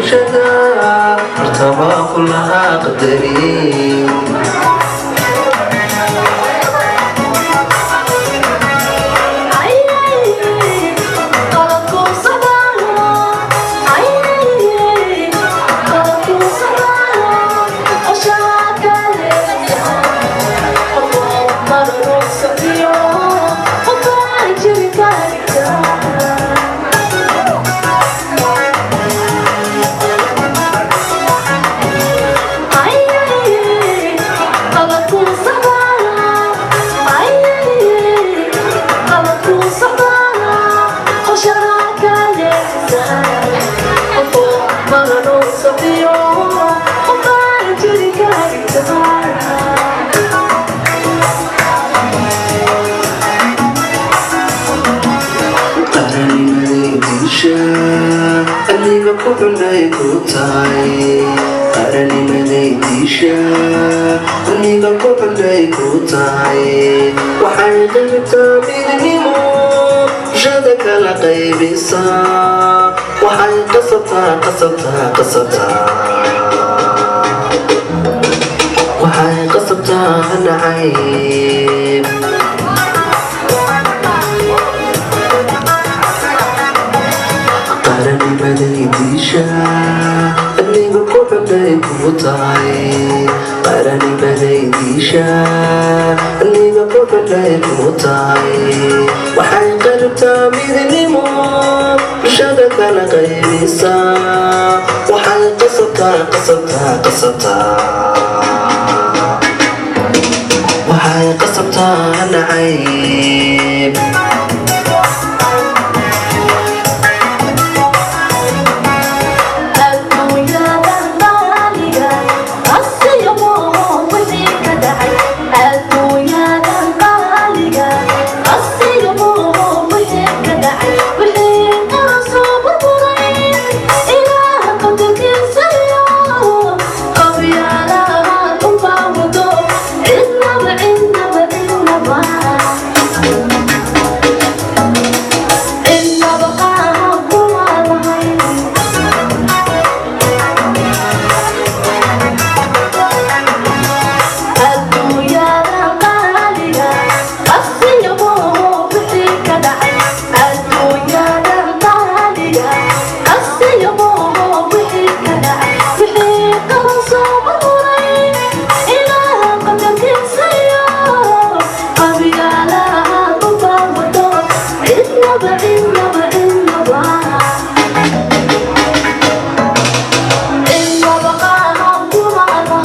bulshada martabaa kulaha qadarin aniga ku xunay ku tahay qaranimaday diisha aniga ku xunay ku tahay waxay qaybtaa midnimo bulshada kala qaybisaa waxay qasabtaa waxay qasabtaa nacayb qaranimaday diisha aniga ku xunay ku tahay qaranimaday diisha aniga ku xunay ku tahay waxay qaybtaa midnimo bulshada kala qaybisaa waxay qasabtaa waxay qasabtaa nacayb